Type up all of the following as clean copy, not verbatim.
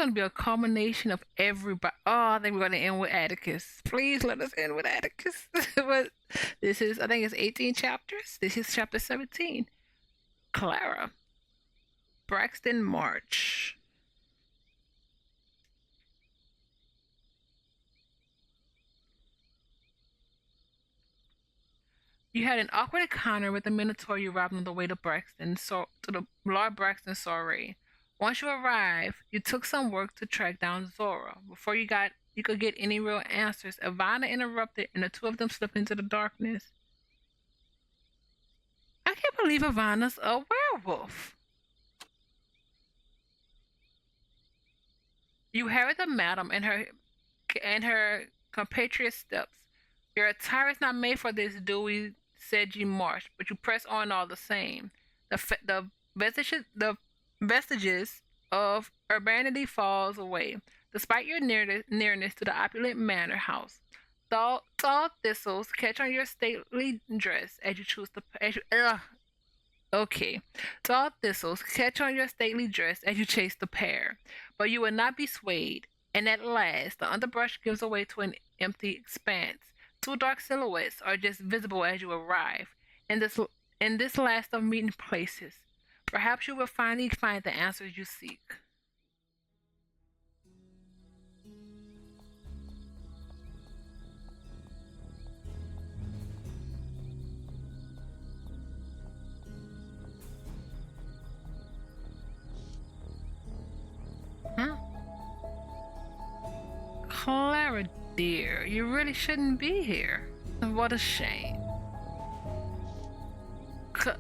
gonna be a culmination of everybody. Oh, I think we're gonna end with Atticus. Please let us end with Atticus. But this is, I think it's 18 chapters. This is chapter 17. Clara. Braxton March. You had an awkward encounter with the Minotaur you arrived on the way to Braxton, to the Lord Braxton soiree. Once you arrived, you took some work to track down Zora. Before you could get any real answers, Ivana interrupted and the two of them slipped into the darkness. I can't believe Ivana's a werewolf. You heard the madam and her compatriot steps. Your attire is not made for this dewy, sedgy marsh, but you press on all the same. The vestiges of urbanity falls away, despite your nearness to the opulent manor house. Tall thistles catch on your stately dress as you choose to. Okay. Tall thistles catch on your stately dress as you chase the pair, but you will not be swayed, and at last the underbrush gives way to an empty expanse. Two dark silhouettes are just visible as you arrive. In this last of meeting places, perhaps you will finally find the answers you seek. Huh? Clara, dear, you really shouldn't be here. What a shame. C-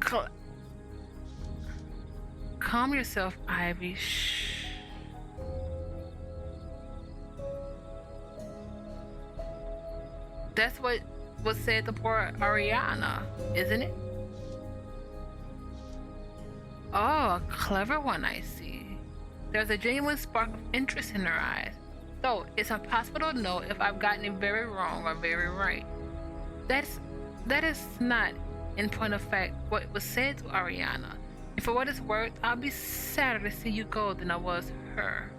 Cl- Calm yourself, Ivy. Shh. That's what was said to poor Ariana, isn't it? Oh, a clever one, I see. There's a genuine spark of interest in her eyes, though it's impossible to know if I've gotten it very wrong or very right. That's that is not, in point of fact, what was said to Ariana. And for what it's worth, I'll be sadder to see you go than I was her.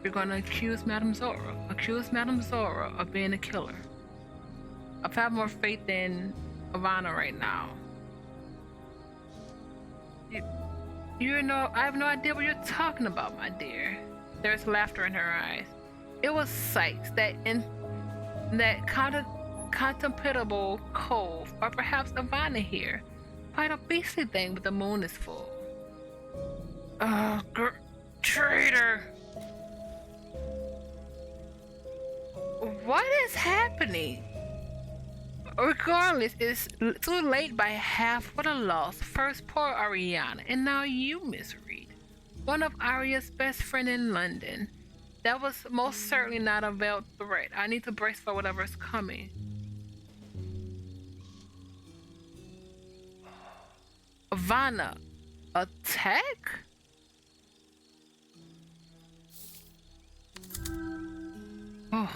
You're gonna accuse Madame Zora of being a killer. I've had more faith in Ivana right now. You, you know, I have no idea what you're talking about, my dear. There's laughter in her eyes. It was Sykes, that contemptible cove, or perhaps Ivana here. Quite a beastly thing, but the moon is full. Oh, traitor! What is happening? Regardless, it's too late by half. What a loss. First poor Ariana, and now you, Miss Reed. One of Aria's best friend in London. That was most certainly not a veiled threat. I need to brace for whatever's coming. Ivana, attack? Oh.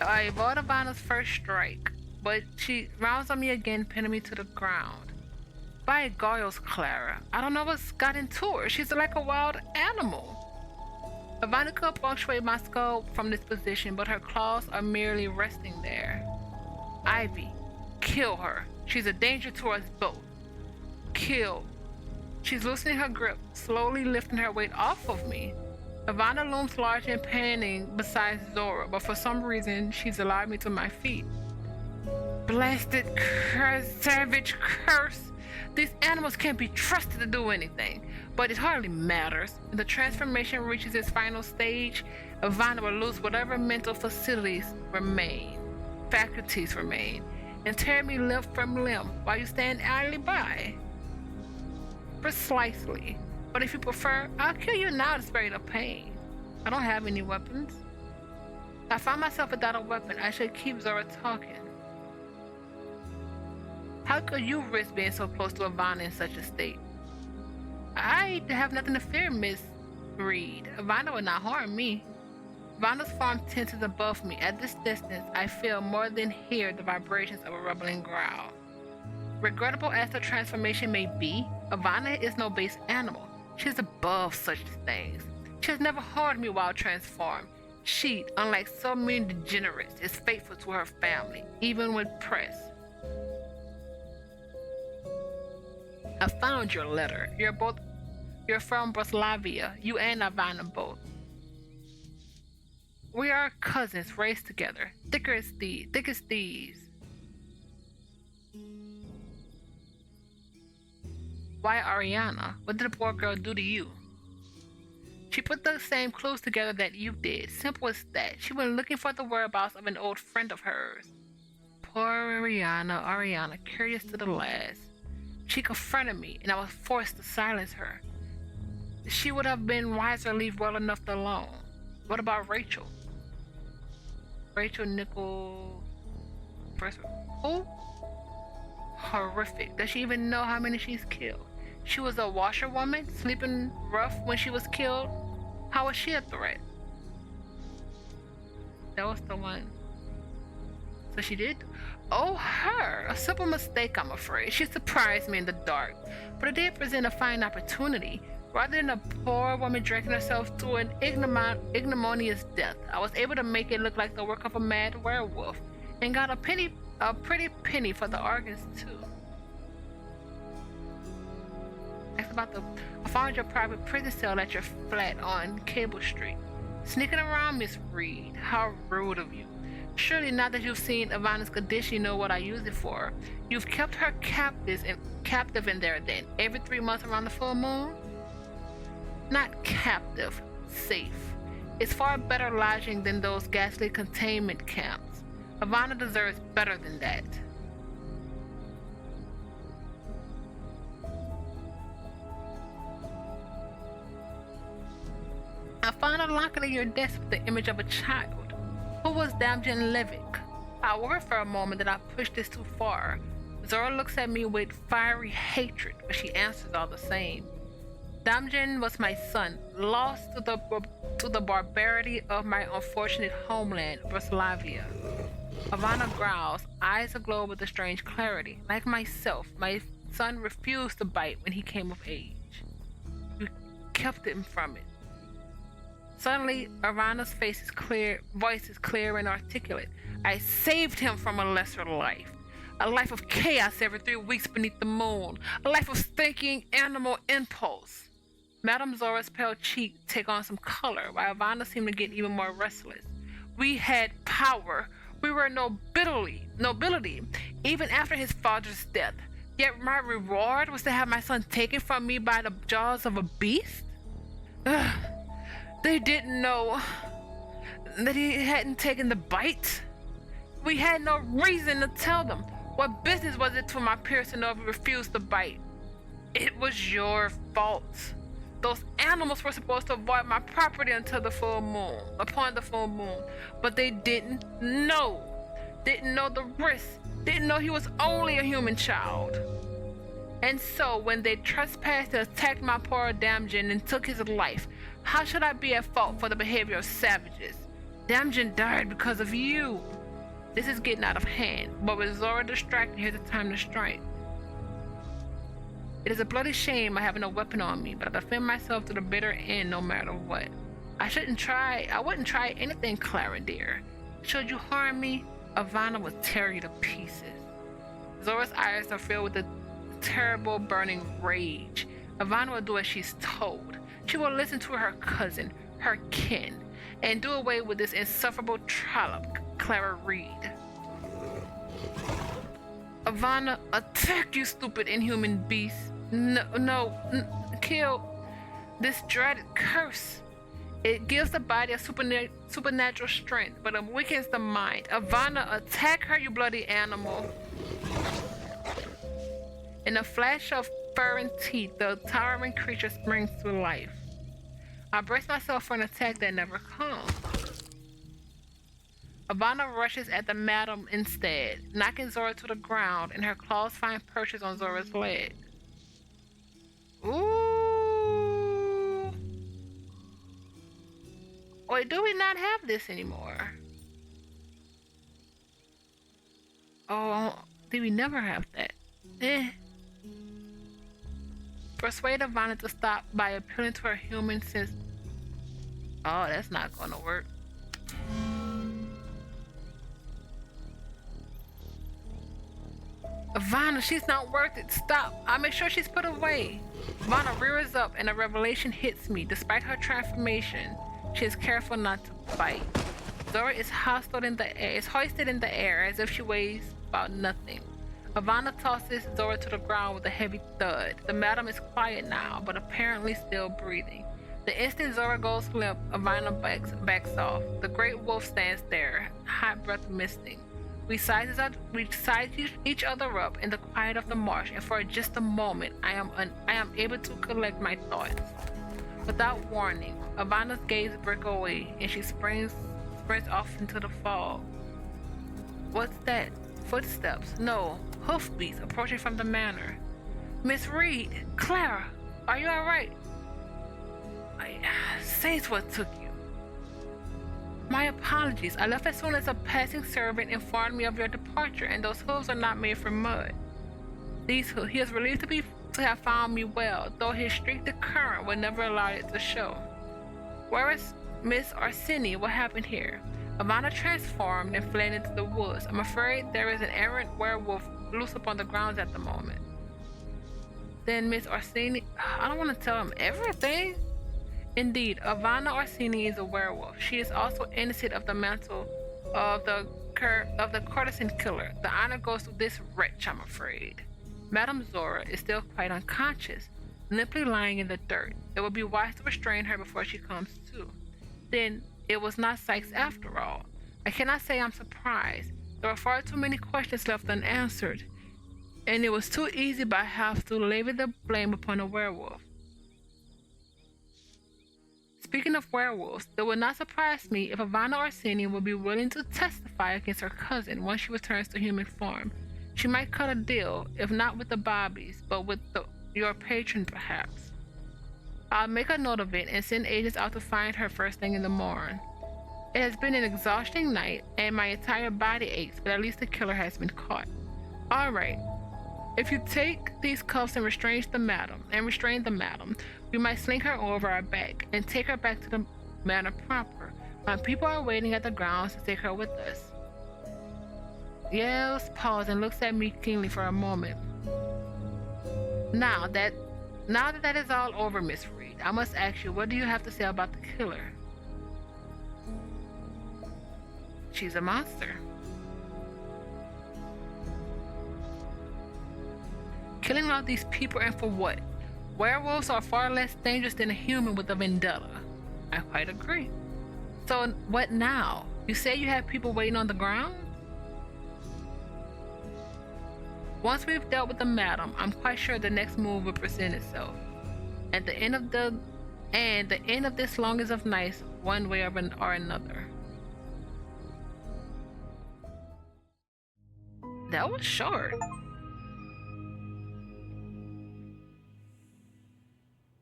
I avoid Ivana's first strike, but she rounds on me again, pinning me to the ground. By Goyles, Clara, I don't know what's got into her. She's like a wild animal. Ivana could punctuate my skull from this position, but her claws are merely resting there. Ivy, kill her. She's a danger to us both. Kill. She's loosening her grip, slowly lifting her weight off of me. Ivana looms large and panting beside Zora, but for some reason, she's allowed me to my feet. Blasted savage curse! These animals can't be trusted to do anything, but it hardly matters. When the transformation reaches its final stage, Ivana will lose whatever mental faculties remain, and tear me limb from limb while you stand idly by. Precisely. But if you prefer, I'll kill you now to spare you the pain. I don't have any weapons. If I find myself without a weapon, I should keep Zora talking. How could you risk being so close to Ivana in such a state? I have nothing to fear, Miss Reed. Ivana would not harm me. Vanna's form tenses above me. At this distance, I feel more than hear the vibrations of a rumbling growl. Regrettable as the transformation may be, Ivana is no base animal. She is above such things. She has never harmed me while transformed. She, unlike so many degenerates, is faithful to her family, even when pressed. I found your letter. You're from Broslavia. You and Ivana both. We are cousins raised together, thick as thieves. Why Ariana? What did the poor girl do to you? She put the same clues together that you did. Simple as that. She went looking for the whereabouts of an old friend of hers. Poor Ariana, curious to the last. She confronted me, and I was forced to silence her. She would have been wiser to leave well enough alone. What about Rachel? Rachel Nickel... Who? Horrific. Does she even know how many she's killed? She was a washerwoman, sleeping rough when she was killed. How was she a threat? That was the one. So she did? Oh, her! A simple mistake, I'm afraid. She surprised me in the dark. But it did present a fine opportunity. Rather than a poor woman dragging herself to an ignominious death, I was able to make it look like the work of a mad werewolf, and got a pretty penny for the organs too. I found your private prison cell at your flat on Cable Street. Sneaking around, Miss Reed. How rude of you. Surely now that you've seen Ivana's condition, you know what I use it for. You've kept her captive in there then, every 3 months around the full moon? Not captive, safe. It's far better lodging than those ghastly containment camps. Ivana deserves better than that. I found a locket in your desk with the image of a child. Who was Damjan Levick? I worried for a moment that I pushed this too far. Zora looks at me with fiery hatred, but she answers all the same. Damjan was my son, lost to the barbarity of my unfortunate homeland, Broslavia. Ivana growls, eyes aglow with a strange clarity. Like myself, my son refused to bite when he came of age. You kept him from it. Suddenly, Ivana's voice is clear and articulate. I saved him from a lesser life. A life of chaos every 3 weeks beneath the moon. A life of stinking animal impulse. Madame Zora's pale cheek take on some color, while Ivana seemed to get even more restless. We had power. We were nobility, even after his father's death. Yet my reward was to have my son taken from me by the jaws of a beast? Ugh. They didn't know that he hadn't taken the bite. We had no reason to tell them. What business was it for my peers to know if he refused to bite? It was your fault. Those animals were supposed to avoid my property upon the full moon, but they didn't know. Didn't know the risk. Didn't know he was only a human child. And so, when they trespassed and attacked my poor Damjan and took his life, how should I be at fault for the behavior of savages? Damjan died because of you. This is getting out of hand, but with Zora distracted, here's the time to strike. It is a bloody shame I have no weapon on me, but I defend myself to the bitter end no matter what. I wouldn't try anything, Clara dear. Should you harm me, Ivana will tear you to pieces. Zora's eyes are filled with a terrible burning rage. Ivana will do as she's told. She will listen to her cousin, her kin, and do away with this insufferable trollop, Clara Reed. Ivana, attack, you stupid inhuman beast. Kill this dreaded curse. It gives the body a supernatural strength, but it weakens the mind. Ivana, attack her, you bloody animal. In a flash of fur and teeth, the towering creature springs to life. I brace myself for an attack that never comes. Ivana rushes at the madam instead, knocking Zora to the ground, and her claws find purchase on Zora's leg. Ooh! Wait, do we not have this anymore? Oh, did we never have that? Persuade Ivana to stop by appealing to her human sense. Oh, that's not gonna work. Ivana, she's not worth it. Stop. I'll make sure she's put away. Ivana rears up and a revelation hits me. Despite her transformation, she is careful not to bite. Zora is hoisted in the air as if she weighs about nothing. Ivana tosses Zora to the ground with a heavy thud. The madam is quiet now, but apparently still breathing. The instant Zora goes limp, Ivana backs off. The great wolf stands there, hot breath misting. We size each other up in the quiet of the marsh, and for just a moment, I am able to collect my thoughts. Without warning, Ivana's gaze breaks away, and she sprints off into the fog. What's that? Footsteps? No, hoofbeats approaching from the manor. Miss Reed, Clara, are you all right? Saints, what took you? My apologies. I left as soon as a passing servant informed me of your departure, and those hooves are not made from mud. He is relieved to have found me well, though his streaked current would never allow it to show. Where is Miss Orsini? What happened here? Ivana transformed and fled into the woods. I'm afraid there is an errant werewolf loose upon the grounds at the moment. Then Miss Orsini, I don't want to tell him everything. Indeed, Ivana Orsini is a werewolf. She is also innocent of the mantle of the courtesan killer. The honor goes to this wretch, I'm afraid. Madame Zora is still quite unconscious, limply lying in the dirt. It would be wise to restrain her before she comes to. Then it was not Sykes after all. I cannot say I'm surprised. There were far too many questions left unanswered, and it was too easy by half to lay the blame upon a werewolf. Speaking of werewolves, it would not surprise me if Ivana Orsini would be willing to testify against her cousin once she returns to human form. She might cut a deal, if not with the Bobbies, but with your patron perhaps. I'll make a note of it and send agents out to find her first thing in the morning. It has been an exhausting night, and my entire body aches, but at least the killer has been caught. All right. If you take these cuffs and restrain the madam, we might sling her over our back and take her back to the manor proper. My people are waiting at the grounds to take her with us. Yells pauses and looks at me keenly for a moment. Now that is all over, Miss Reed, I must ask you, what do you have to say about the killer? She's a monster. Killing all these people, and for what? Werewolves are far less dangerous than a human with a vendetta. I quite agree. So what now? You say you have people waiting on the ground? Once we've dealt with the madam, I'm quite sure the next move will present itself. At the end of this longest of nights, one way or another. That was short.